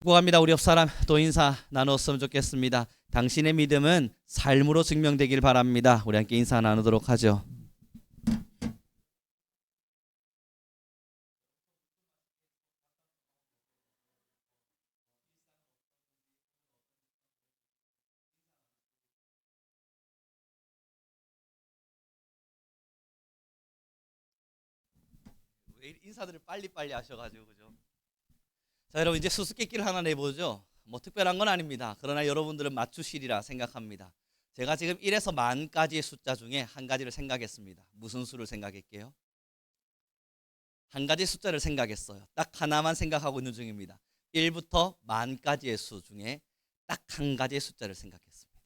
축복합니다. 우리 옆 사람 또 인사 나눴으면 좋겠습니다. 당신의 믿음은 삶으로 증명되길 바랍니다. 우리 함께 인사 나누도록 하죠. 인사들을 빨리빨리 하셔가지고 그죠? 자, 여러분 이제 수수께끼를 하나 내보죠. 뭐 특별한 건 아닙니다. 그러나 여러분들은 맞추시리라 생각합니다. 제가 지금 1에서 만까지의 숫자 중에 한 가지를 생각했습니다. 무슨 수를 생각할게요? 한 가지 숫자를 생각했어요. 딱 하나만 생각하고 있는 중입니다. 1부터 만까지의 수 중에 딱 한 가지의 숫자를 생각했습니다.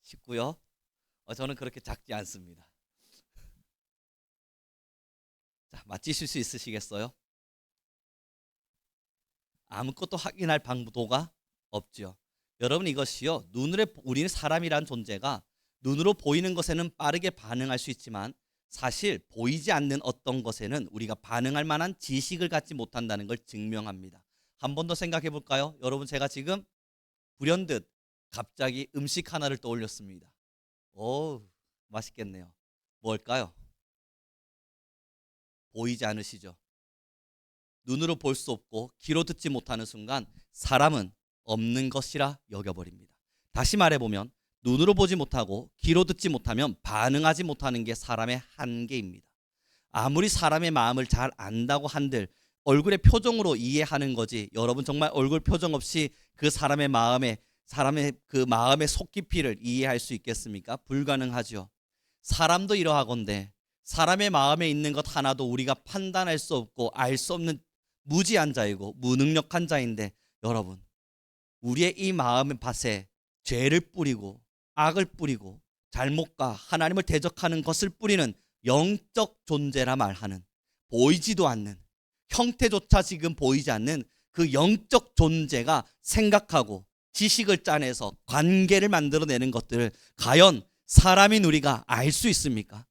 19요? 저는 그렇게 작지 않습니다. 자, 맞히실 수 있으시겠어요? 아무것도 확인할 방도가 없죠. 여러분 이것이요, 우리는 사람이란 존재가 눈으로 보이는 것에는 빠르게 반응할 수 있지만 사실 보이지 않는 어떤 것에는 우리가 반응할 만한 지식을 갖지 못한다는 걸 증명합니다. 한 번 더 생각해 볼까요? 여러분 제가 지금 불현듯 갑자기 음식 하나를 떠올렸습니다. 오, 맛있겠네요. 뭘까요? 보이지 않으시죠? 눈으로 볼 수 없고 귀로 듣지 못하는 순간 사람은 없는 것이라 여겨버립니다. 다시 말해보면 눈으로 보지 못하고 귀로 듣지 못하면 반응하지 못하는 게 사람의 한계입니다. 아무리 사람의 마음을 잘 안다고 한들 얼굴의 표정으로 이해하는 거지, 여러분 정말 얼굴 표정 없이 그 사람의 그 마음의 속 깊이를 이해할 수 있겠습니까? 불가능하죠. 사람도 이러하건대 사람의 마음에 있는 것 하나도 우리가 판단할 수 없고 알 수 없는 무지한 자이고 무능력한 자인데, 여러분 우리의 이 마음의 밭에 죄를 뿌리고 악을 뿌리고 잘못과 하나님을 대적하는 것을 뿌리는 영적 존재라 말하는, 보이지도 않는, 형태조차 지금 보이지 않는 그 영적 존재가 생각하고 지식을 짜내서 관계를 만들어내는 것들을 과연 사람인 우리가 알 수 있습니까?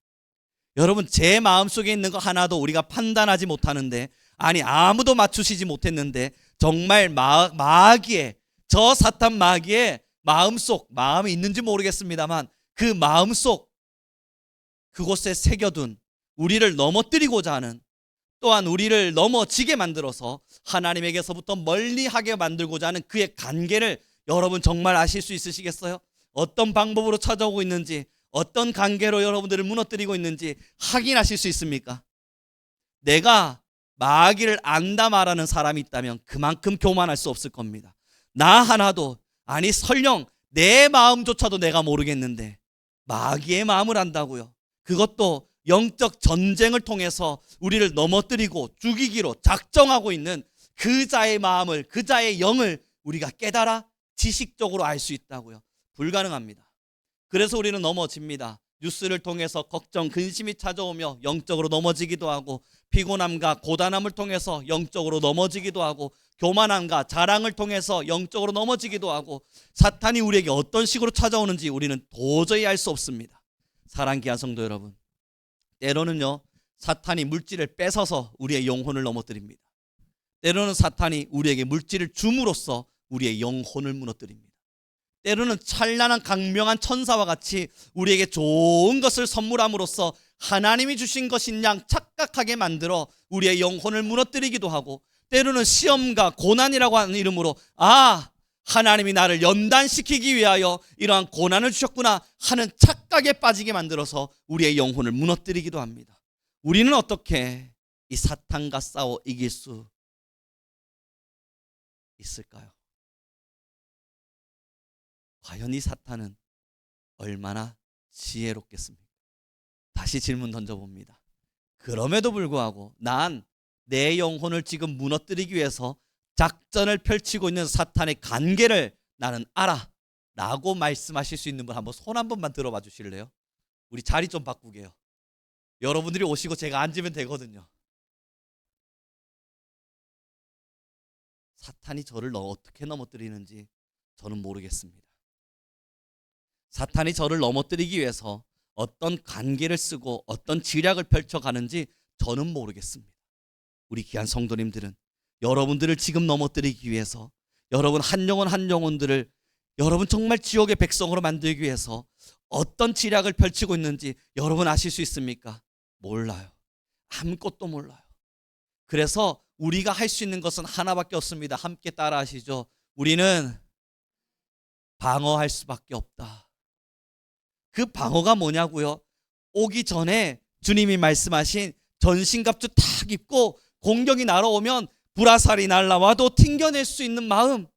여러분 제 마음속에 있는 거 하나도 우리가 판단하지 못하는데, 아니 아무도 맞추시지 못했는데 정말 마귀의, 저 사탄 마귀의 마음이 있는지 모르겠습니다만 그 마음속 그곳에 새겨둔 우리를 넘어뜨리고자 하는, 또한 우리를 넘어지게 만들어서 하나님에게서부터 멀리하게 만들고자 하는 그의 관계를 여러분 정말 아실 수 있으시겠어요? 어떤 방법으로 찾아오고 있는지, 어떤 관계로 여러분들을 무너뜨리고 있는지 확인하실 수 있습니까? 내가 마귀를 안다 말하는 사람이 있다면 그만큼 교만할 수 없을 겁니다. 나 하나도, 아니 설령 내 마음조차도 내가 모르겠는데 마귀의 마음을 안다고요? 그것도 영적 전쟁을 통해서 우리를 넘어뜨리고 죽이기로 작정하고 있는 그 자의 마음을, 그 자의 영을 우리가 깨달아 지식적으로 알 수 있다고요? 불가능합니다. 그래서 우리는 넘어집니다. 뉴스를 통해서 걱정, 근심이 찾아오며 영적으로 넘어지기도 하고, 피곤함과 고단함을 통해서 영적으로 넘어지기도 하고, 교만함과 자랑을 통해서 영적으로 넘어지기도 하고, 사탄이 우리에게 어떤 식으로 찾아오는지 우리는 도저히 알 수 없습니다. 사랑하는 귀한 성도 여러분, 때로는요 사탄이 물질을 뺏어서 우리의 영혼을 넘어뜨립니다. 때로는 사탄이 우리에게 물질을 줌으로써 우리의 영혼을 무너뜨립니다. 때로는 찬란한 강명한 천사와 같이 우리에게 좋은 것을 선물함으로써 하나님이 주신 것인 양 착각하게 만들어 우리의 영혼을 무너뜨리기도 하고, 때로는 시험과 고난이라고 하는 이름으로 하나님이 나를 연단시키기 위하여 이러한 고난을 주셨구나 하는 착각에 빠지게 만들어서 우리의 영혼을 무너뜨리기도 합니다. 우리는 어떻게 이 사탄과 싸워 이길 수 있을까요? 과연 이 사탄은 얼마나 지혜롭겠습니까? 다시 질문 던져봅니다. 그럼에도 불구하고 난 내 영혼을 지금 무너뜨리기 위해서 작전을 펼치고 있는 사탄의 관계를 나는 알아 라고 말씀하실 수 있는 분 한번 손 한 번만 들어봐 주실래요? 우리 자리 좀 바꾸게요. 여러분들이 오시고 제가 앉으면 되거든요. 사탄이 저를 어떻게 넘어뜨리는지 저는 모르겠습니다. 사탄이 저를 넘어뜨리기 위해서 어떤 관계를 쓰고 어떤 지략을 펼쳐가는지 저는 모르겠습니다. 우리 귀한 성도님들은 여러분들을 지금 넘어뜨리기 위해서, 여러분 한 영혼 한 영혼들을 여러분 정말 지옥의 백성으로 만들기 위해서 어떤 지략을 펼치고 있는지 여러분 아실 수 있습니까? 몰라요. 아무것도 몰라요. 그래서 우리가 할 수 있는 것은 하나밖에 없습니다. 함께 따라 하시죠. 우리는 방어할 수밖에 없다. 그 방어가 뭐냐고요? 오기 전에 주님이 말씀하신 전신갑주 탁 입고 공격이 날아오면 불화살이 날라와도 튕겨낼 수 있는 마음,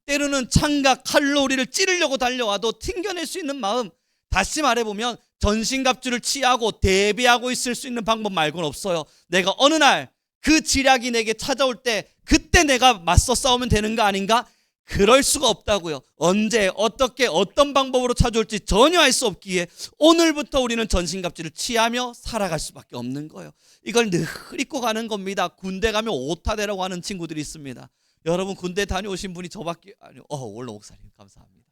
때로는 창과 칼로 우리를 찌르려고 달려와도 튕겨낼 수 있는 마음, 다시 말해보면 전신갑주를 취하고 대비하고 있을 수 있는 방법 말고는 없어요. 내가 어느 날 그 지략이 내게 찾아올 때 그때 내가 맞서 싸우면 되는 거 아닌가? 그럴 수가 없다고요. 언제 어떻게 어떤 방법으로 찾아올지 전혀 알 수 없기에 오늘부터 우리는 전신갑주를 취하며 살아갈 수밖에 없는 거예요. 이걸 늘 입고 가는 겁니다. 군대 가면 오타대라고 하는 친구들이 있습니다. 여러분 군대 다녀오신 분이 저밖에 아니요. 원로 목사님 감사합니다.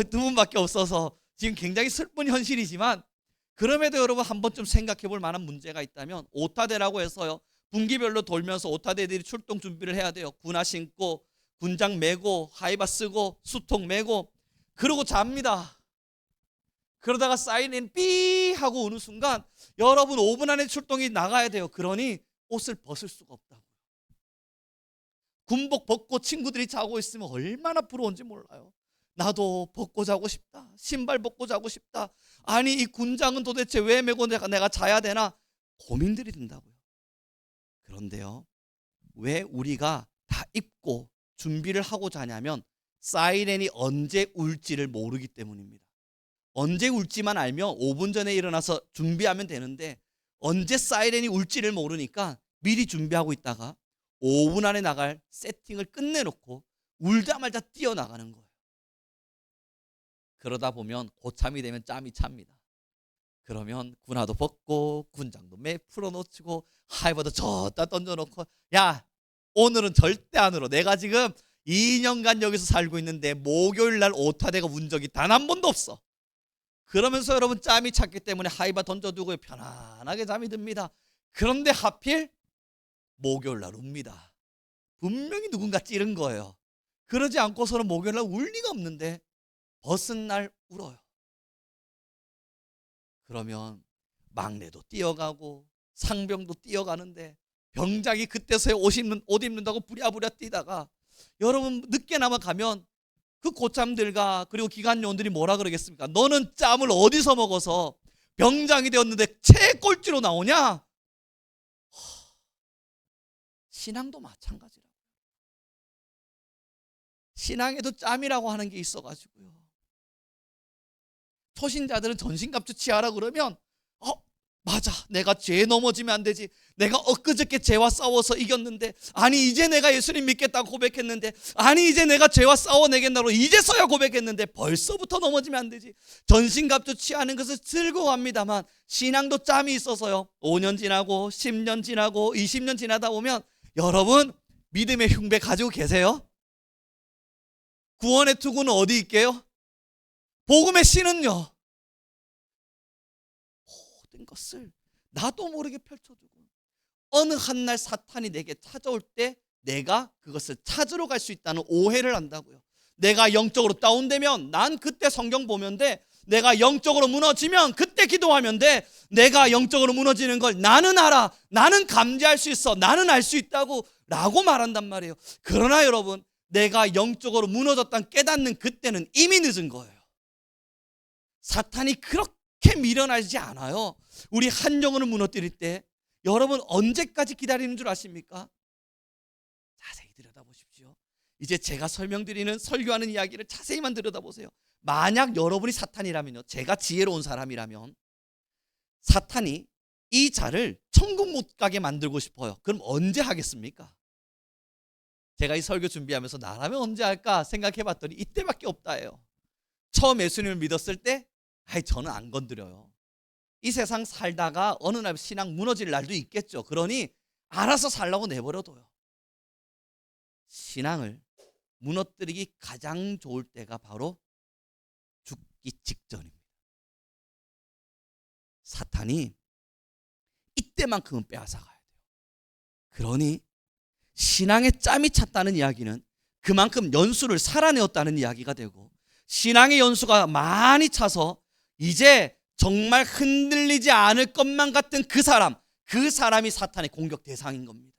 두 분밖에 없어서 지금 굉장히 슬픈 현실이지만, 그럼에도 여러분 한 번쯤 생각해 볼 만한 문제가 있다면, 오타대라고 해서요, 분기별로 돌면서 오타대들이 출동 준비를 해야 돼요. 군화 신고 군장 메고 하이바 쓰고 수통 메고 그러고 잡니다. 그러다가 사이렌 삐 하고 오는 순간 여러분 5분 안에 출동이 나가야 돼요. 그러니 옷을 벗을 수가 없다고. 군복 벗고 친구들이 자고 있으면 얼마나 부러운지 몰라요. 나도 벗고 자고 싶다. 신발 벗고 자고 싶다. 아니 이 군장은 도대체 왜 메고 내가 자야 되나 고민들이 든다고요. 그런데요, 왜 우리가 다 입고 준비를 하고 자냐면 사이렌이 언제 울지를 모르기 때문입니다. 언제 울지만 알면 5분 전에 일어나서 준비하면 되는데, 언제 사이렌이 울지를 모르니까 미리 준비하고 있다가 5분 안에 나갈 세팅을 끝내놓고 울자마자 뛰어나가는 거예요. 그러다 보면 고참이 되면 짬이 찹니다. 그러면 군화도 벗고 군장도 매 풀어놓치고 하이버도 저다 던져놓고, 야 오늘은 절대 안 울어. 내가 지금 2년간 여기서 살고 있는데 목요일날 오타대가 운 적이 단 한 번도 없어. 그러면서 여러분 짬이 찼기 때문에 하이바 던져두고 편안하게 잠이 듭니다. 그런데 하필 목요일날 웁니다. 분명히 누군가 찌른 거예요. 그러지 않고서는 목요일날 울 리가 없는데 벗은 날 울어요. 그러면 막내도 뛰어가고 상병도 뛰어가는데 병장이 그때서야 옷 입는다고 부랴부랴 뛰다가 여러분 늦게나마 가면 그 고참들과 그리고 기관요원들이 뭐라 그러겠습니까? 너는 짬을 어디서 먹어서 병장이 되었는데 채꼴찌로 나오냐? 신앙도 마찬가지라고. 신앙에도 짬이라고 하는 게 있어가지고요. 초신자들은 전신갑주 취하라 그러면 맞아, 내가 죄 넘어지면 안 되지. 내가 엊그저께 죄와 싸워서 이겼는데, 아니 이제 내가 예수님 믿겠다고 고백했는데, 아니 이제 내가 죄와 싸워내겠다고 이제서야 고백했는데 벌써부터 넘어지면 안 되지. 전신갑주 취하는 것을 즐거워합니다만 신앙도 짬이 있어서요, 5년 지나고 10년 지나고 20년 지나다 보면 여러분 믿음의 흉배 가지고 계세요? 구원의 투구는 어디 있게요? 복음의 신은요, 모든 것을 나도 모르게 펼쳐두고 어느 한날 사탄이 내게 찾아올 때 내가 그것을 찾으러 갈 수 있다는 오해를 한다고요. 내가 영적으로 다운되면 난 그때 성경 보면 돼. 내가 영적으로 무너지면 그때 기도하면 돼. 내가 영적으로 무너지는 걸 나는 알아. 나는 감지할 수 있어. 나는 알 수 있다고 라고 말한단 말이에요. 그러나 여러분, 내가 영적으로 무너졌다는 깨닫는 그때는 이미 늦은 거예요. 사탄이 그렇게 미련하지 않아요. 우리 한 영혼을 무너뜨릴 때 여러분 언제까지 기다리는 줄 아십니까? 자세히 들여다보십시오. 이제 제가 설명드리는 설교하는 이야기를 자세히만 들여다보세요. 만약 여러분이 사탄이라면요, 제가 지혜로운 사람이라면 사탄이 이 자를 천국 못 가게 만들고 싶어요. 그럼 언제 하겠습니까? 제가 이 설교 준비하면서 나라면 언제 할까 생각해봤더니 이때밖에 없다예요. 처음 예수님을 믿었을 때 저는 안 건드려요. 이 세상 살다가 어느 날 신앙 무너질 날도 있겠죠. 그러니 알아서 살라고 내버려둬요. 신앙을 무너뜨리기 가장 좋을 때가 바로 죽기 직전입니다. 사탄이 이때만큼은 빼앗아가야 돼요. 그러니 신앙의 짬이 찼다는 이야기는 그만큼 연수를 살아내었다는 이야기가 되고, 신앙의 연수가 많이 차서 이제 정말 흔들리지 않을 것만 같은 그 사람이 사탄의 공격 대상인 겁니다.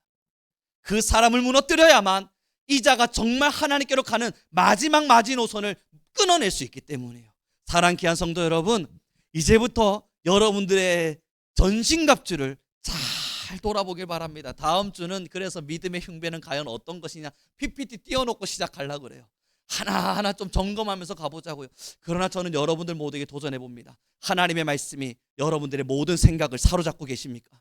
그 사람을 무너뜨려야만 이자가 정말 하나님께로 가는 마지막 마지노선을 끊어낼 수 있기 때문이에요. 사랑하는 귀한 성도 여러분, 이제부터 여러분들의 전신갑주를 잘 돌아보길 바랍니다. 다음 주는 그래서 믿음의 흉배는 과연 어떤 것이냐 PPT 띄워놓고 시작하려고 그래요. 하나하나 좀 점검하면서 가보자고요. 그러나 저는 여러분들 모두에게 도전해 봅니다. 하나님의 말씀이 여러분들의 모든 생각을 사로잡고 계십니까?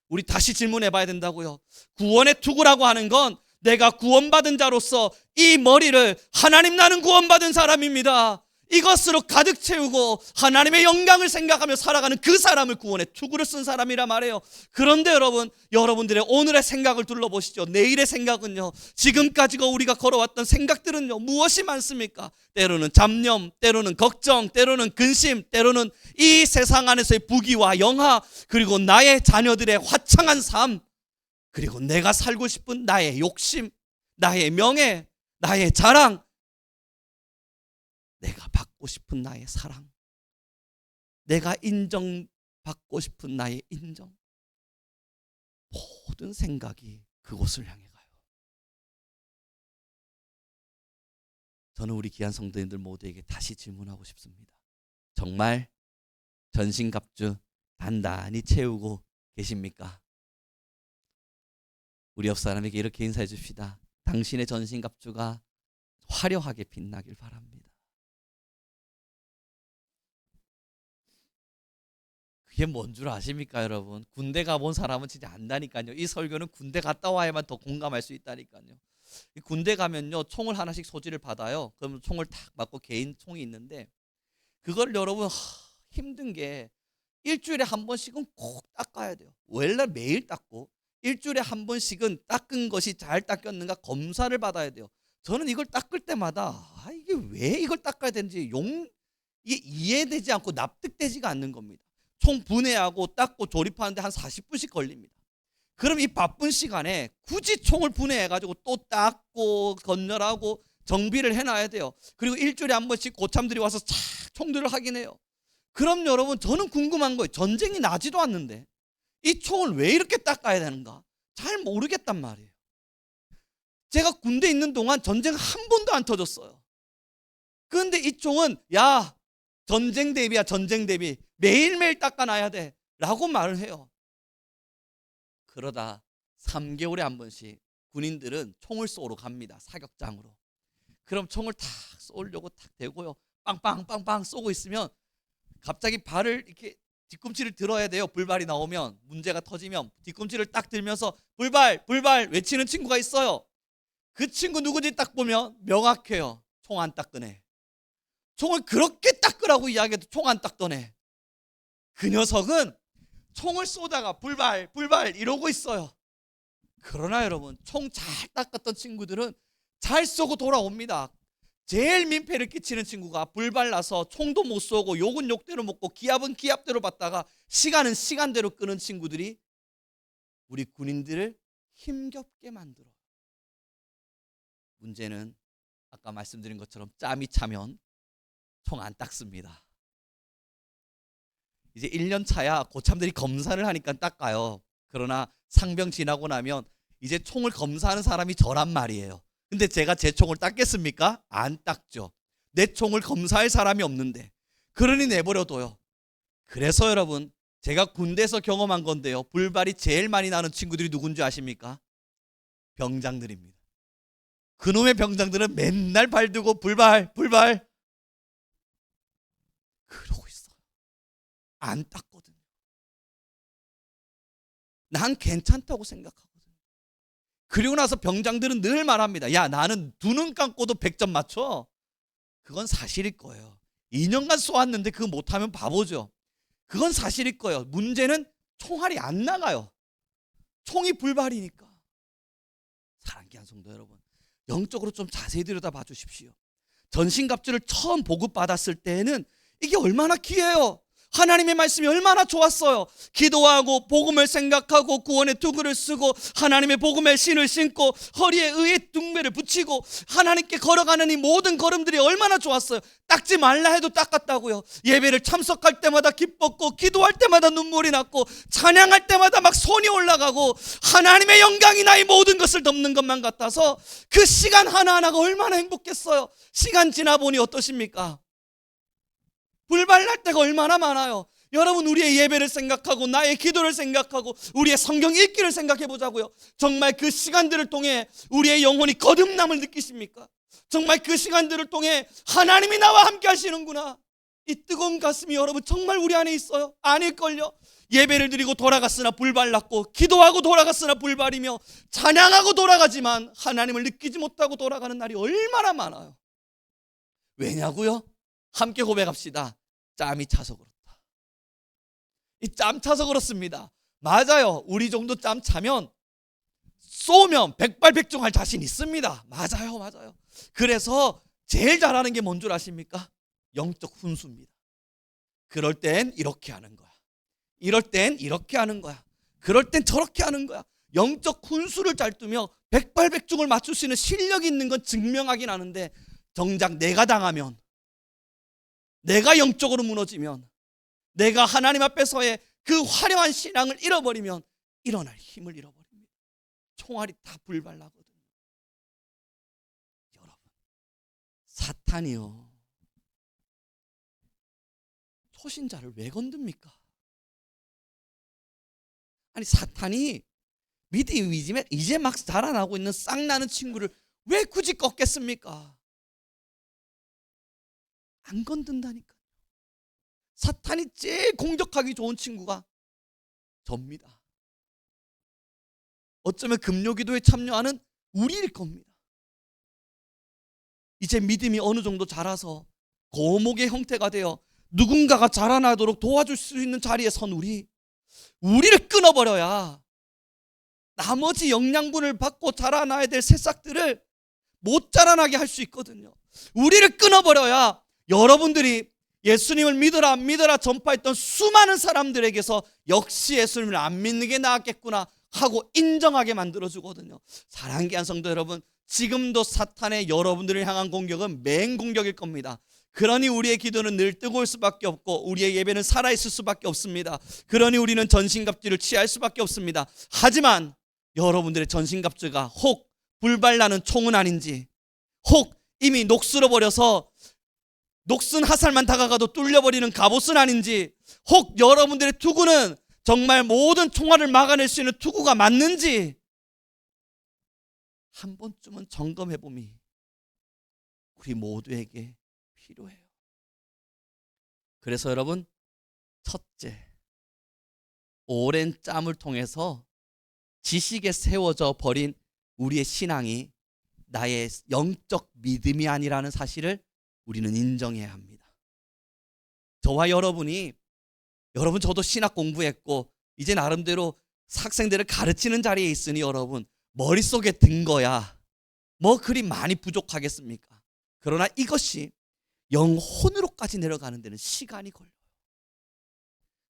우리 다시 질문해 봐야 된다고요. 구원의 투구라고 하는 건 내가 구원받은 자로서 이 머리를 하나님 나는 구원받은 사람입니다, 이것으로 가득 채우고 하나님의 영광을 생각하며 살아가는 그 사람을 구원의 투구를 쓴 사람이라 말해요. 그런데 여러분, 여러분들의 오늘의 생각을 둘러보시죠. 내일의 생각은요, 지금까지가 우리가 걸어왔던 생각들은요, 무엇이 많습니까? 때로는 잡념, 때로는 걱정, 때로는 근심, 때로는 이 세상 안에서의 부귀와 영화, 그리고 나의 자녀들의 화창한 삶, 그리고 내가 살고 싶은 나의 욕심, 나의 명예, 나의 자랑, 내가 받고 싶은 나의 사랑, 내가 인정받고 싶은 나의 인정, 모든 생각이 그곳을 향해 가요. 저는 우리 귀한 성도님들 모두에게 다시 질문하고 싶습니다. 정말 전신갑주 단단히 채우고 계십니까? 우리 옆 사람에게 이렇게 인사해 줍시다. 당신의 전신갑주가 화려하게 빛나길 바랍니다. 그게 뭔 줄 아십니까, 여러분? 군대 가본 사람은 진짜 안다니까요. 이 설교는 군대 갔다 와야만 더 공감할 수 있다니까요. 군대 가면요, 총을 하나씩 소지를 받아요. 그러면 총을 탁 맞고 개인 총이 있는데, 그걸 여러분 힘든 게 일주일에 한 번씩은 꼭 닦아야 돼요. 원래 매일 닦고 일주일에 한 번씩은 닦은 것이 잘 닦였는가 검사를 받아야 돼요. 저는 이걸 닦을 때마다 이게 왜 이걸 닦아야 되는지 이게 이해되지 않고 납득되지가 않는 겁니다. 총 분해하고 닦고 조립하는데 한 40분씩 걸립니다. 그럼 이 바쁜 시간에 굳이 총을 분해해가지고 또 닦고 건열하고 정비를 해놔야 돼요. 그리고 일주일에 한 번씩 고참들이 와서 착 총들을 확인해요. 그럼 여러분, 저는 궁금한 거예요. 전쟁이 나지도 않는데 이 총을 왜 이렇게 닦아야 되는가? 잘 모르겠단 말이에요. 제가 군대에 있는 동안 전쟁 한 번도 안 터졌어요. 그런데 이 총은 야, 전쟁 대비야, 전쟁 대비, 매일매일 닦아놔야 돼 라고 말을 해요. 그러다 3개월에 한 번씩 군인들은 총을 쏘러 갑니다. 사격장으로. 그럼 총을 탁 쏘려고 탁 대고요, 빵빵빵빵 쏘고 있으면 갑자기 발을 이렇게 뒤꿈치를 들어야 돼요. 불발이 나오면, 문제가 터지면 뒤꿈치를 딱 들면서 불발 불발 외치는 친구가 있어요. 그 친구 누구지 딱 보면 명확해요. 총 안 닦던 애. 총을 그렇게 닦으라고 이야기해도 총 안 닦던 애. 그 녀석은 총을 쏘다가 불발 불발 이러고 있어요. 그러나 여러분, 총 잘 닦았던 친구들은 잘 쏘고 돌아옵니다. 제일 민폐를 끼치는 친구가 불발나서 총도 못 쏘고 욕은 욕대로 먹고 기합은 기합대로 받다가 시간은 시간대로 끄는 친구들이 우리 군인들을 힘겹게 만들어. 문제는 아까 말씀드린 것처럼 짬이 차면 총 안 닦습니다. 이제 1년 차야 고참들이 검사를 하니까 닦아요. 그러나 상병 지나고 나면 이제 총을 검사하는 사람이 저란 말이에요. 근데 제가 제 총을 닦겠습니까? 안 닦죠. 내 총을 검사할 사람이 없는데. 그러니 내버려둬요. 그래서 여러분, 제가 군대에서 경험한 건데요, 불발이 제일 많이 나는 친구들이 누군지 아십니까? 병장들입니다. 그놈의 병장들은 맨날 발 들고 불발 불발 그러고 있어요. 안 닦거든요. 난 괜찮다고 생각하거든요. 그리고 나서 병장들은 늘 말합니다. 야, 나는 두 눈 감고도 100점 맞춰. 그건 사실일 거예요. 2년간 쏘았는데 그거 못하면 바보죠. 그건 사실일 거예요. 문제는 총알이 안 나가요. 총이 불발이니까. 사랑하는 귀한 성도 여러분, 영적으로 좀 자세히 들여다봐 주십시오. 전신갑주를 처음 보급받았을 때는 이게 얼마나 귀해요. 하나님의 말씀이 얼마나 좋았어요. 기도하고 복음을 생각하고 구원의 투구를 쓰고 하나님의 복음의 신을 신고 허리에 의의 둥매를 붙이고 하나님께 걸어가는 이 모든 걸음들이 얼마나 좋았어요. 닦지 말라 해도 닦았다고요. 예배를 참석할 때마다 기뻤고 기도할 때마다 눈물이 났고 찬양할 때마다 막 손이 올라가고 하나님의 영광이 나의 모든 것을 덮는 것만 같아서 그 시간 하나하나가 얼마나 행복했어요. 시간 지나 보니 어떠십니까? 불발날 때가 얼마나 많아요. 여러분, 우리의 예배를 생각하고 나의 기도를 생각하고 우리의 성경 읽기를 생각해 보자고요. 정말 그 시간들을 통해 우리의 영혼이 거듭남을 느끼십니까? 정말 그 시간들을 통해 하나님이 나와 함께 하시는구나, 이 뜨거운 가슴이 여러분 정말 우리 안에 있어요? 아닐걸요? 예배를 드리고 돌아갔으나 불발났고 기도하고 돌아갔으나 불발이며 찬양하고 돌아가지만 하나님을 느끼지 못하고 돌아가는 날이 얼마나 많아요. 왜냐고요? 함께 고백합시다. 짬이 차서 그렇다. 이 짬 차서 그렇습니다. 맞아요. 우리 정도 짬 차면 쏘면 백발백중할 자신 있습니다. 맞아요. 그래서 제일 잘하는 게 뭔 줄 아십니까? 영적 훈수입니다. 그럴 땐 이렇게 하는 거야. 이럴 땐 이렇게 하는 거야. 그럴 땐 저렇게 하는 거야. 영적 훈수를 잘 두며 백발백중을 맞출 수 있는 실력이 있는 건 증명하긴 하는데 정작 내가 당하면, 내가 영적으로 무너지면, 내가 하나님 앞에서의 그 화려한 신앙을 잃어버리면 일어날 힘을 잃어버립니다. 총알이 다 불발나거든요. 여러분, 사탄이요, 초신자를 왜 건듭니까? 아니, 사탄이 믿음 위즘에 이제 막 자라나고 있는 싹나는 친구를 왜 굳이 꺾겠습니까? 안 건든다니까. 사탄이 제일 공격하기 좋은 친구가 접니다. 어쩌면 금요기도에 참여하는 우리일 겁니다. 이제 믿음이 어느 정도 자라서 거목의 형태가 되어 누군가가 자라나도록 도와줄 수 있는 자리에 선 우리를 끊어버려야 나머지 영양분을 받고 자라나야 될 새싹들을 못 자라나게 할 수 있거든요. 우리를 끊어버려야 여러분들이 예수님을 믿어라 안 믿어라 전파했던 수많은 사람들에게서 역시 예수님을 안 믿는 게 나았겠구나 하고 인정하게 만들어주거든요. 사랑하는 귀한 성도 여러분, 지금도 사탄의 여러분들을 향한 공격은 맹공격일 겁니다. 그러니 우리의 기도는 늘 뜨거울 수밖에 없고 우리의 예배는 살아있을 수밖에 없습니다. 그러니 우리는 전신갑주를 취할 수밖에 없습니다. 하지만 여러분들의 전신갑주가 혹 불발나는 총은 아닌지, 혹 이미 녹슬어 버려서 녹슨 화살만 다가가도 뚫려버리는 갑옷은 아닌지, 혹 여러분들의 투구는 정말 모든 총알을 막아낼 수 있는 투구가 맞는지 한 번쯤은 점검해봄이 우리 모두에게 필요해요. 그래서 여러분, 첫째, 오랜 짬을 통해서 지식에 세워져 버린 우리의 신앙이 나의 영적 믿음이 아니라는 사실을 우리는 인정해야 합니다. 저와 여러분 저도 신학 공부했고 이제 나름대로 학생들을 가르치는 자리에 있으니 여러분 머릿속에 든 거야 뭐 그리 많이 부족하겠습니까? 그러나 이것이 영혼으로까지 내려가는 데는 시간이 걸려요.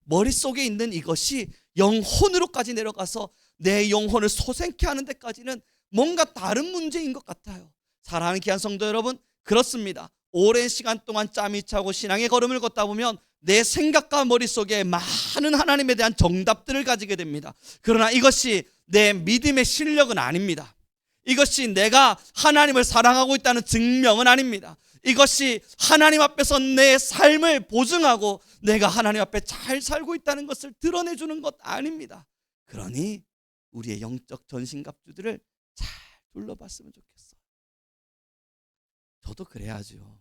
머릿속에 있는 이것이 영혼으로까지 내려가서 내 영혼을 소생케 하는 데까지는 뭔가 다른 문제인 것 같아요. 사랑하는 귀한 성도 여러분, 그렇습니다. 오랜 시간 동안 짬이 차고 신앙의 걸음을 걷다 보면 내 생각과 머릿속에 많은 하나님에 대한 정답들을 가지게 됩니다. 그러나 이것이 내 믿음의 실력은 아닙니다. 이것이 내가 하나님을 사랑하고 있다는 증명은 아닙니다. 이것이 하나님 앞에서 내 삶을 보증하고 내가 하나님 앞에 잘 살고 있다는 것을 드러내주는 것 아닙니다. 그러니 우리의 영적 전신갑주들을 잘 둘러봤으면 좋겠어요. 저도 그래야죠.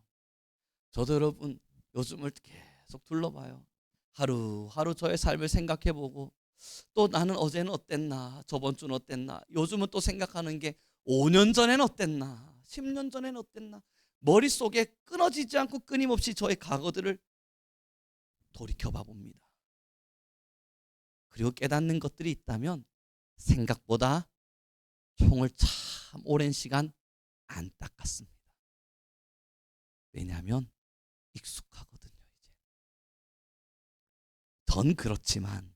저도 여러분 요즘을 계속 둘러봐요. 하루하루 저의 삶을 생각해보고 또 나는 어제는 어땠나, 저번 주는 어땠나, 요즘은 또 생각하는 게 5년 전에는 어땠나, 10년 전에는 어땠나, 머릿속에 끊어지지 않고 끊임없이 저의 과거들을 돌이켜봐 봅니다. 그리고 깨닫는 것들이 있다면 생각보다 총을 참 오랜 시간 안 닦았습니다. 왜냐하면 익숙하거든요. 이제 전 그렇지만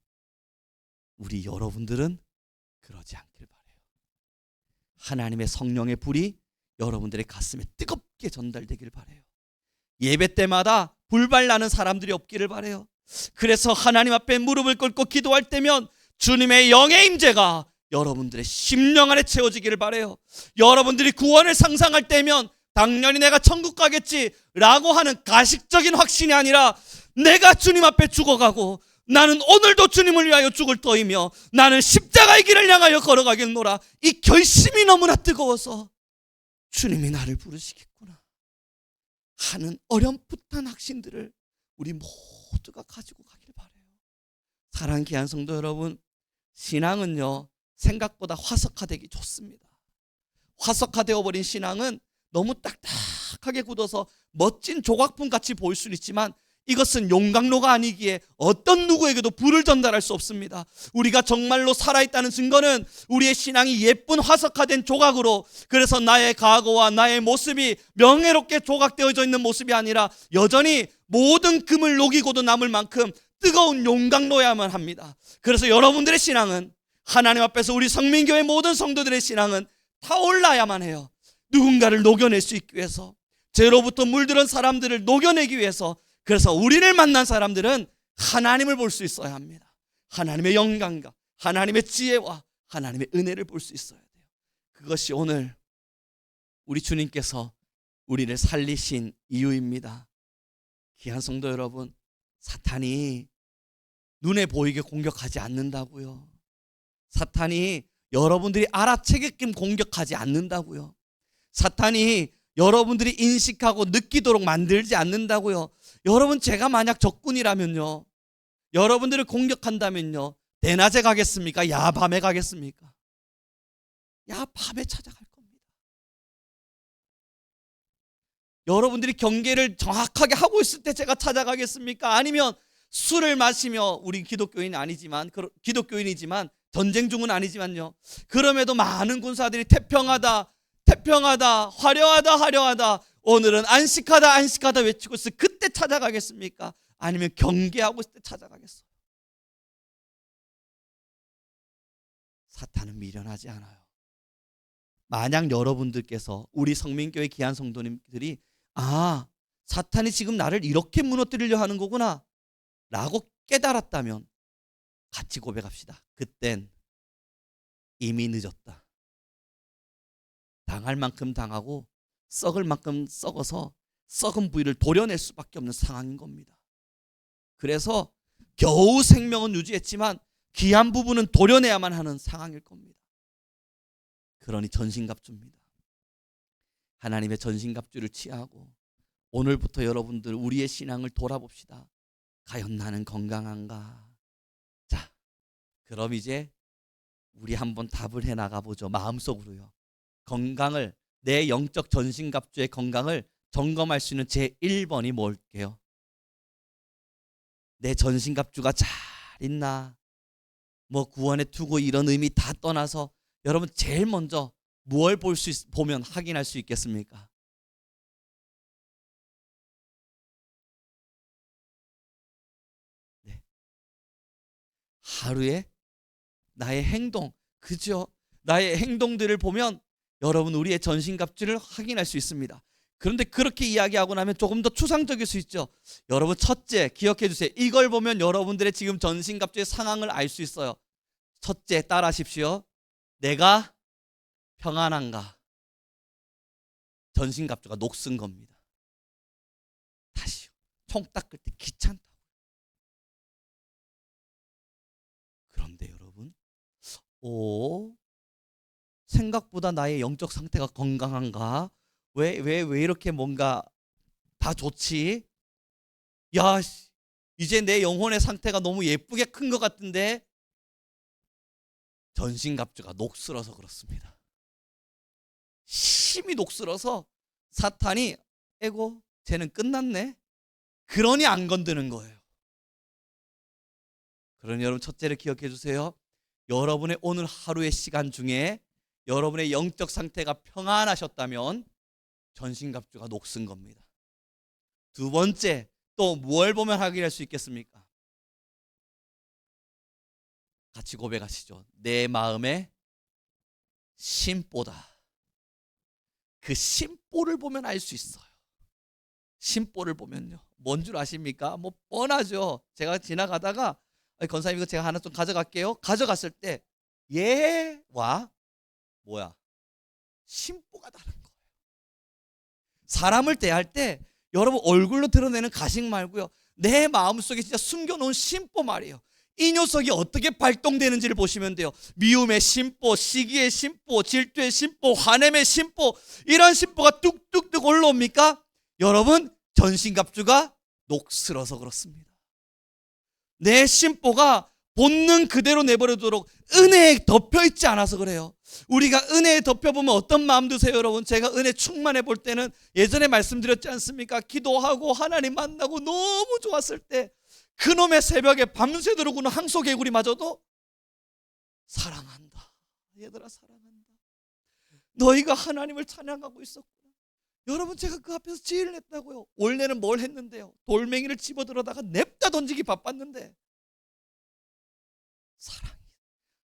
우리 여러분들은 그러지 않길 바라요. 하나님의 성령의 불이 여러분들의 가슴에 뜨겁게 전달되길 바라요. 예배 때마다 불발나는 사람들이 없기를 바라요. 그래서 하나님 앞에 무릎을 꿇고 기도할 때면 주님의 영의 임재가 여러분들의 심령 안에 채워지기를 바라요. 여러분들이 구원을 상상할 때면 당연히 내가 천국 가겠지라고 하는 가식적인 확신이 아니라 내가 주님 앞에 죽어가고 나는 오늘도 주님을 위하여 죽을 터이며 나는 십자가의 길을 향하여 걸어가겠노라. 이 결심이 너무나 뜨거워서 주님이 나를 부르시겠구나 하는 어렴풋한 확신들을 우리 모두가 가지고 가길 바라요. 사랑하는 귀한 성도 여러분, 신앙은요 생각보다 화석화되기 좋습니다. 화석화되어 버린 신앙은 너무 딱딱하게 굳어서 멋진 조각품 같이 보일 수는 있지만 이것은 용광로가 아니기에 어떤 누구에게도 불을 전달할 수 없습니다. 우리가 정말로 살아있다는 증거는 우리의 신앙이 예쁜 화석화된 조각으로, 그래서 나의 과거와 나의 모습이 명예롭게 조각되어져 있는 모습이 아니라 여전히 모든 금을 녹이고도 남을 만큼 뜨거운 용광로야만 합니다. 그래서 여러분들의 신앙은, 하나님 앞에서 우리 성민교회 모든 성도들의 신앙은 타올라야만 해요. 누군가를 녹여낼 수 있기 위해서, 죄로부터 물들은 사람들을 녹여내기 위해서. 그래서 우리를 만난 사람들은 하나님을 볼 수 있어야 합니다. 하나님의 영광과 하나님의 지혜와 하나님의 은혜를 볼 수 있어야 돼요. 그것이 오늘 우리 주님께서 우리를 살리신 이유입니다. 귀한 성도 여러분, 사탄이 눈에 보이게 공격하지 않는다고요. 사탄이 여러분들이 알아채게끔 공격하지 않는다고요. 사탄이 여러분들이 인식하고 느끼도록 만들지 않는다고요. 여러분, 제가 만약 적군이라면요, 여러분들을 공격한다면요, 대낮에 가겠습니까? 야밤에 가겠습니까? 야밤에 찾아갈 겁니다. 여러분들이 경계를 정확하게 하고 있을 때 제가 찾아가겠습니까? 아니면 술을 마시며, 우리 기독교인이지만 전쟁 중은 아니지만요, 그럼에도 많은 군사들이 태평하다 화려하다 오늘은 안식하다 외치고 있어. 그때 찾아가겠습니까? 아니면 경계하고 있을 때 찾아가겠어요? 사탄은 미련하지 않아요. 만약 여러분들께서, 우리 성민교회 귀한 성도님들이 사탄이 지금 나를 이렇게 무너뜨리려 하는 거구나 라고 깨달았다면 같이 고백합시다. 그땐 이미 늦었다. 당할 만큼 당하고 썩을 만큼 썩어서 썩은 부위를 도려낼 수밖에 없는 상황인 겁니다. 그래서 겨우 생명은 유지했지만 귀한 부분은 도려내야만 하는 상황일 겁니다. 그러니 전신갑주입니다. 하나님의 전신갑주를 취하고 오늘부터 여러분들 우리의 신앙을 돌아봅시다. 과연 나는 건강한가? 자, 그럼 이제 우리 한번 답을 해 나가보죠. 마음속으로요. 건강을, 내 영적 전신갑주의 건강을 점검할 수 있는 제 1번이 뭘게요? 내 전신갑주가 잘 있나? 뭐 구원의 투구 이런 의미 다 떠나서 여러분 제일 먼저 무엇을 보면 확인할 수 있겠습니까? 네. 하루에 나의 행동, 그죠? 나의 행동들을 보면 여러분 우리의 전신갑주를 확인할 수 있습니다. 그런데 그렇게 이야기하고 나면 조금 더 추상적일 수 있죠. 여러분, 첫째 기억해 주세요. 이걸 보면 여러분들의 지금 전신갑주의 상황을 알 수 있어요. 첫째, 따라하십시오. 내가 평안한가? 전신갑주가 녹슨 겁니다. 다시요. 총 닦을 때 귀찮다고. 그런데 여러분, 생각보다 나의 영적 상태가 건강한가? 왜 이렇게 뭔가 다 좋지? 야, 이제 내 영혼의 상태가 너무 예쁘게 큰 것 같은데? 전신갑주가 녹슬어서 그렇습니다. 심히 녹슬어서 사탄이 에고 쟤는 끝났네? 그러니 안 건드는 거예요. 그러니 여러분, 첫째를 기억해 주세요. 여러분의 오늘 하루의 시간 중에 여러분의 영적 상태가 평안하셨다면 전신갑주가 녹슨 겁니다. 두 번째, 또 뭘 보면 확인할 수 있겠습니까? 같이 고백하시죠. 내 마음의 심보다. 그 심보를 보면 알 수 있어요. 심보를 보면요. 뭔 줄 아십니까? 뭐 뻔하죠. 제가 지나가다가 권사님 이거 제가 하나 좀 가져갈게요. 가져갔을 때 얘와 뭐야? 심보가 다른 거예요. 사람을 대할 때 여러분 얼굴로 드러내는 가식 말고요. 내 마음속에 진짜 숨겨놓은 심보 말이에요. 이 녀석이 어떻게 발동되는지를 보시면 돼요. 미움의 심보, 시기의 심보, 질투의 심보, 화냄의 심보, 이런 심보가 뚝뚝뚝 올라옵니까? 여러분, 전신갑주가 녹슬어서 그렇습니다. 내 심보가 본능 그대로 내버려두도록 은혜에 덮여있지 않아서 그래요. 우리가 은혜에 덮여보면 어떤 마음 드세요, 여러분? 제가 은혜 충만해 볼 때는 예전에 말씀드렸지 않습니까? 기도하고 하나님 만나고 너무 좋았을 때 그놈의 새벽에 밤새도록 우는 항소개구리마저도 사랑한다. 얘들아 사랑한다. 너희가 하나님을 찬양하고 있었구나. 여러분, 제가 그 앞에서 지혜를 냈다고요. 올해는 뭘 했는데요? 돌멩이를 집어들어다가 냅다 던지기 바빴는데 사랑이,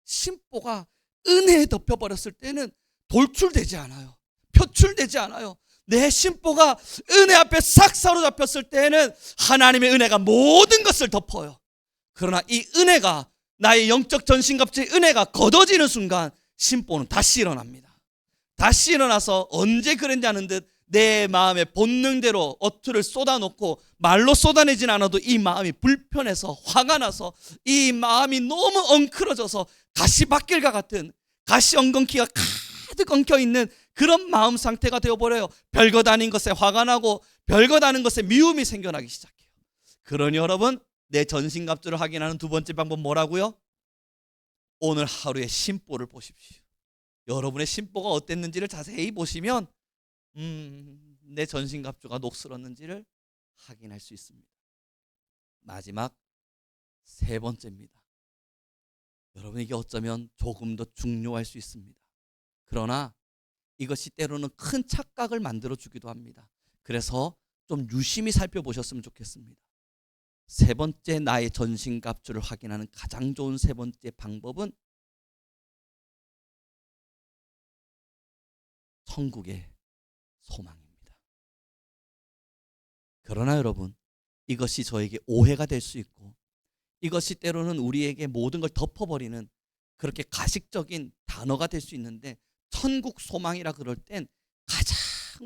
심보가 은혜에 덮여버렸을 때는 돌출되지 않아요. 표출되지 않아요. 내 심보가 은혜 앞에 싹 사로잡혔을 때는 하나님의 은혜가 모든 것을 덮어요. 그러나 이 은혜가, 나의 영적 전신갑주의 은혜가 걷어지는 순간 심보는 다시 일어납니다. 다시 일어나서 언제 그랬냐는 듯 내 마음의 본능대로 어투를 쏟아놓고 말로 쏟아내진 않아도 이 마음이 불편해서 화가 나서 이 마음이 너무 엉클어져서 가시밭길과 같은, 가시 엉겅퀴가 가득 엉켜있는 그런 마음 상태가 되어버려요. 별것 아닌 것에 화가 나고 별것 아닌 것에 미움이 생겨나기 시작해요. 그러니 여러분, 내 전신갑주를 확인하는 두 번째 방법 뭐라고요? 오늘 하루의 심보를 보십시오. 여러분의 심보가 어땠는지를 자세히 보시면 내 전신갑주가 녹슬었는지를 확인할 수 있습니다. 마지막 세 번째입니다. 여러분, 이게 어쩌면 조금 더 중요할 수 있습니다. 그러나 이것이 때로는 큰 착각을 만들어주기도 합니다. 그래서 좀 유심히 살펴보셨으면 좋겠습니다. 세 번째, 나의 전신갑주를 확인하는 가장 좋은 세 번째 방법은 천국의 소망입니다. 그러나 여러분, 이것이 저에게 오해가 될 수 있고 이것이 때로는 우리에게 모든 걸 덮어버리는 그렇게 가식적인 단어가 될 수 있는데, 천국 소망이라 그럴 땐 가장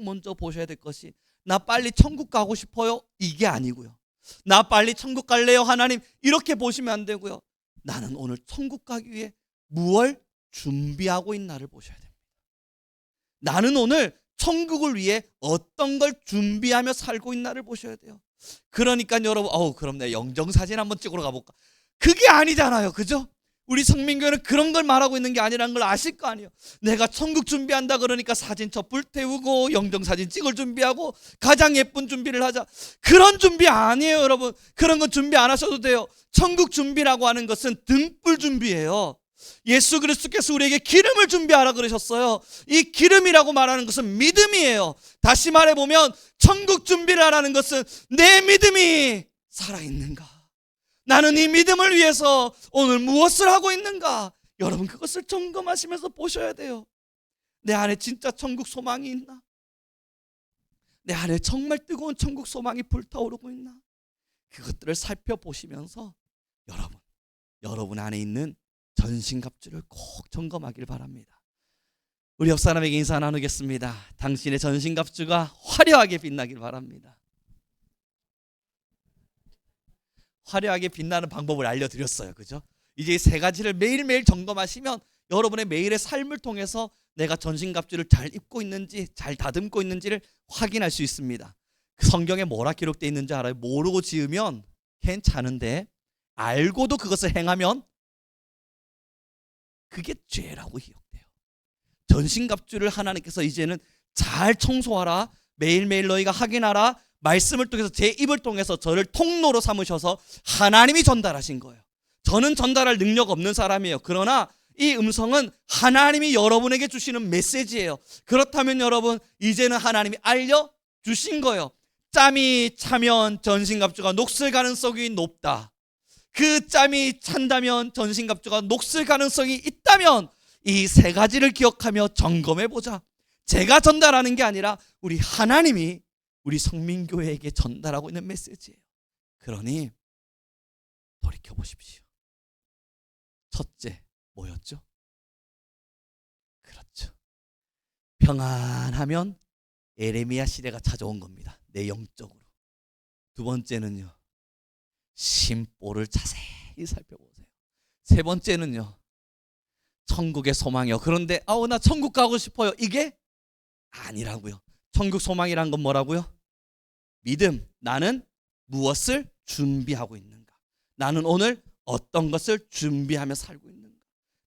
먼저 보셔야 될 것이 나 빨리 천국 가고 싶어요, 이게 아니고요. 나 빨리 천국 갈래요 하나님, 이렇게 보시면 안 되고요. 나는 오늘 천국 가기 위해 무엇을 준비하고 있나를 보셔야 됩니다. 나는 오늘 천국을 위해 어떤 걸 준비하며 살고 있나를 보셔야 돼요. 그러니까 여러분, 그럼 내 영정사진 한번 찍으러 가볼까? 그게 아니잖아요, 그죠? 우리 성민교회는 그런 걸 말하고 있는 게 아니라는 걸 아실 거 아니에요. 내가 천국 준비한다 그러니까 사진첩 불태우고 영정사진 찍을 준비하고 가장 예쁜 준비를 하자, 그런 준비 아니에요. 여러분, 그런 건 준비 안 하셔도 돼요. 천국 준비라고 하는 것은 등불 준비예요. 예수 그리스도께서 우리에게 기름을 준비하라 그러셨어요. 이 기름이라고 말하는 것은 믿음이에요. 다시 말해보면 천국 준비를 하라는 것은 내 믿음이 살아있는가, 나는 이 믿음을 위해서 오늘 무엇을 하고 있는가, 여러분 그것을 점검하시면서 보셔야 돼요. 내 안에 진짜 천국 소망이 있나? 내 안에 정말 뜨거운 천국 소망이 불타오르고 있나? 그것들을 살펴보시면서 여러분 안에 있는 전신갑주를 꼭 점검하길 바랍니다. 우리 옆 사람에게 인사 나누겠습니다. 당신의 전신갑주가 화려하게 빛나길 바랍니다. 화려하게 빛나는 방법을 알려드렸어요, 그죠? 이제 이 세 가지를 매일매일 점검하시면 여러분의 매일의 삶을 통해서 내가 전신갑주를 잘 입고 있는지, 잘 다듬고 있는지를 확인할 수 있습니다. 그 성경에 뭐라 기록되어 있는지 알아요? 모르고 지으면 괜찮은데 알고도 그것을 행하면 그게 죄라고 기록돼요. 전신갑주를 하나님께서 이제는 잘 청소하라, 매일매일 너희가 확인하라, 말씀을 통해서 제 입을 통해서 저를 통로로 삼으셔서 하나님이 전달하신 거예요. 저는 전달할 능력 없는 사람이에요. 그러나 이 음성은 하나님이 여러분에게 주시는 메시지예요. 그렇다면 여러분, 이제는 하나님이 알려주신 거예요. 짬이 차면 전신갑주가 녹슬 가능성이 높다. 그 짬이 찬다면, 전신갑주가 녹슬 가능성이 있다면 이 세 가지를 기억하며 점검해 보자. 제가 전달하는 게 아니라 우리 하나님이 우리 성민교회에게 전달하고 있는 메시지예요. 그러니 돌이켜 보십시오. 첫째 뭐였죠? 그렇죠. 평안하면 에레미야 시대가 찾아온 겁니다. 내 영적으로. 두 번째는요, 심보를 자세히 살펴보세요. 세 번째는요, 천국의 소망이요. 그런데 나 천국 가고 싶어요. 이게 아니라고요. 천국 소망이란 건 뭐라고요? 믿음. 나는 무엇을 준비하고 있는가? 나는 오늘 어떤 것을 준비하며 살고 있는가?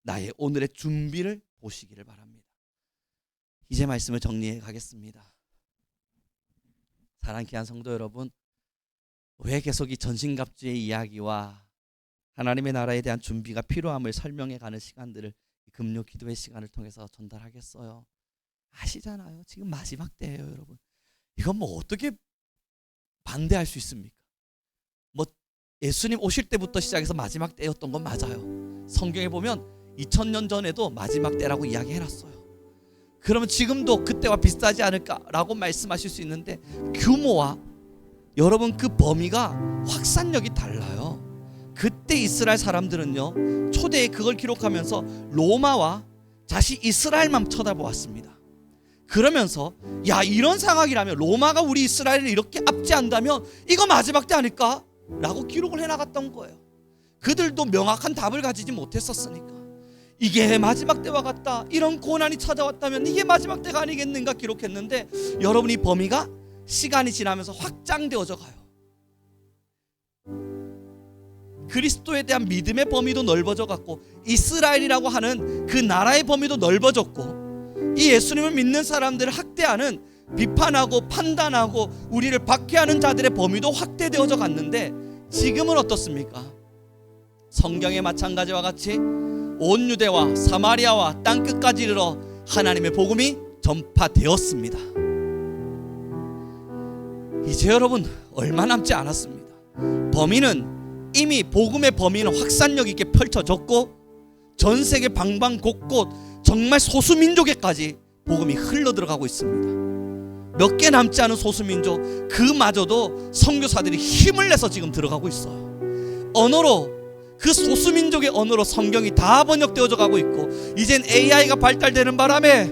나의 오늘의 준비를 보시기를 바랍니다. 이제 말씀을 정리해 가겠습니다. 사랑하는 귀한 성도 여러분, 왜 계속 이 전신갑주의 이야기와 하나님의 나라에 대한 준비가 필요함을 설명해 가는 시간들을 금요 기도의 시간을 통해서 전달하겠어요? 아시잖아요. 지금 마지막 때예요, 여러분. 이건 뭐 어떻게 반대할 수 있습니까? 뭐 예수님 오실 때부터 시작해서 마지막 때였던 건 맞아요. 성경에 보면 2000년 전에도 마지막 때라고 이야기해놨어요. 그러면 지금도 그때와 비슷하지 않을까라고 말씀하실 수 있는데, 규모와 여러분 그 범위가 확산력이 달라요. 그때 이스라엘 사람들은요, 초대에 그걸 기록하면서 로마와 다시 이스라엘만 쳐다보았습니다. 그러면서 야, 이런 상황이라면, 로마가 우리 이스라엘을 이렇게 압제한다면 이거 마지막 때 아닐까? 라고 기록을 해나갔던 거예요. 그들도 명확한 답을 가지지 못했었으니까. 이게 마지막 때와 같다, 이런 고난이 찾아왔다면 이게 마지막 때가 아니겠는가 기록했는데, 여러분 이 범위가 시간이 지나면서 확장되어져 가요. 그리스도에 대한 믿음의 범위도 넓어져 갔고, 이스라엘이라고 하는 그 나라의 범위도 넓어졌고, 이 예수님을 믿는 사람들을 학대하는, 비판하고 판단하고 우리를 박해하는 자들의 범위도 확대되어져 갔는데, 지금은 어떻습니까? 성경의 마찬가지와 같이 온 유대와 사마리아와 땅끝까지 이르러 하나님의 복음이 전파되었습니다. 이제 여러분 얼마 남지 않았습니다. 범위는 이미, 복음의 범위는 확산력 있게 펼쳐졌고, 전 세계 방방곳곳 정말 소수민족에까지 복음이 흘러들어가고 있습니다. 몇 개 남지 않은 소수민족, 그마저도 선교사들이 힘을 내서 지금 들어가고 있어요. 언어로, 그 소수민족의 언어로 성경이 다 번역되어져 가고 있고, 이젠 AI가 발달되는 바람에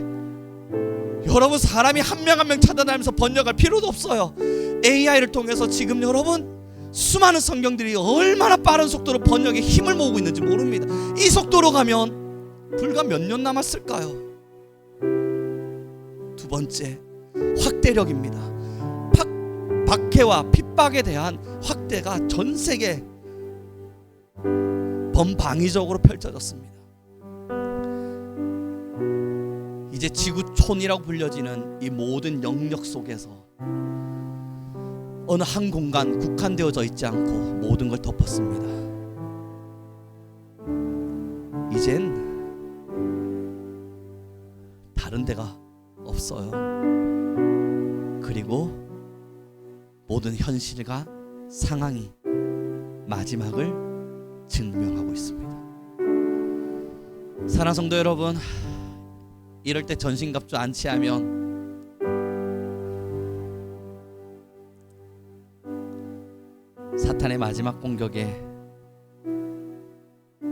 여러분 사람이 한 명 한 명 찾아다니면서 번역할 필요도 없어요. AI를 통해서 지금 여러분 수많은 성경들이 얼마나 빠른 속도로 번역에 힘을 모으고 있는지 모릅니다. 이 속도로 가면 불과 몇 년 남았을까요? 두 번째, 확대력입니다. 박해와 핍박에 대한 확대가 전 세계 범방위적으로 펼쳐졌습니다. 이제 지구촌이라고 불려지는 이 모든 영역 속에서 어느 한 공간 국한되어져 있지 않고 모든 걸 덮었습니다. 이젠 다른 데가 없어요. 그리고 모든 현실과 상황이 마지막을 증명하고 있습니다. 사랑하는 성도 여러분, 이럴 때 전신갑주 안치하면 사탄의 마지막 공격에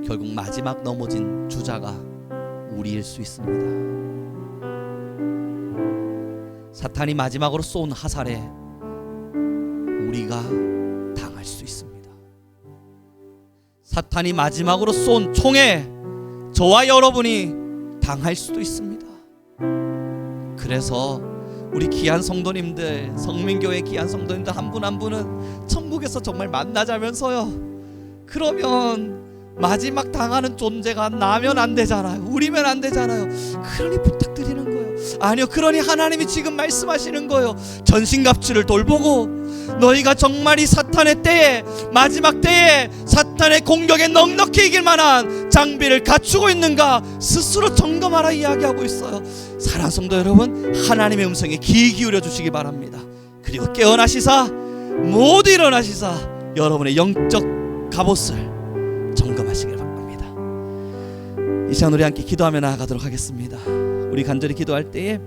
결국 마지막 넘어진 주자가 우리일 수 있습니다. 사탄이 마지막으로 쏜 화살에 우리가 당할 수 있습니다. 사탄이 마지막으로 쏜 총에 저와 여러분이 당할 수도 있습니다. 그래서 우리 귀한 성도님들, 성민교회 귀한 성도님들 한 분 한 분은 천국에서 정말 만나자면서요, 그러면 마지막 당하는 존재가 나면 안 되잖아요. 우리면 안 되잖아요. 그러니 부탁드리는 거예요. 아니요, 그러니 하나님이 지금 말씀하시는 거예요. 전신갑주를 돌보고 너희가 정말 이 사탄의 때에, 마지막 때에 사탄의 공격에 넉넉히 이길 만한 장비를 갖추고 있는가 스스로 점검하라 이야기하고 있어요. 사랑하는 성도 여러분, 하나님의 음성에 귀 기울여 주시기 바랍니다. 그리고 깨어나시사, 모두 일어나시사 여러분의 영적 갑옷을 점검하시길 바랍니다. 이 시간 우리 함께 기도하며 나아가도록 하겠습니다. 우리 간절히 기도할 때에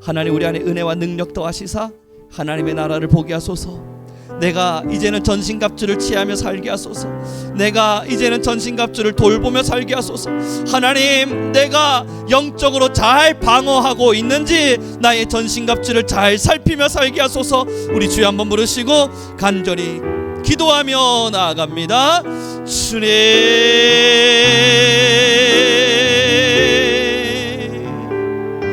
하나님 우리 안에 은혜와 능력 더하시사 하나님의 나라를 보게 하소서. 내가 이제는 전신갑주를 취하며 살게 하소서. 내가 이제는 전신갑주를 돌보며 살게 하소서. 하나님, 내가 영적으로 잘 방어하고 있는지 나의 전신갑주를 잘 살피며 살게 하소서. 우리 주여 한번 부르시고 간절히 기도하며 나아갑니다. 주님,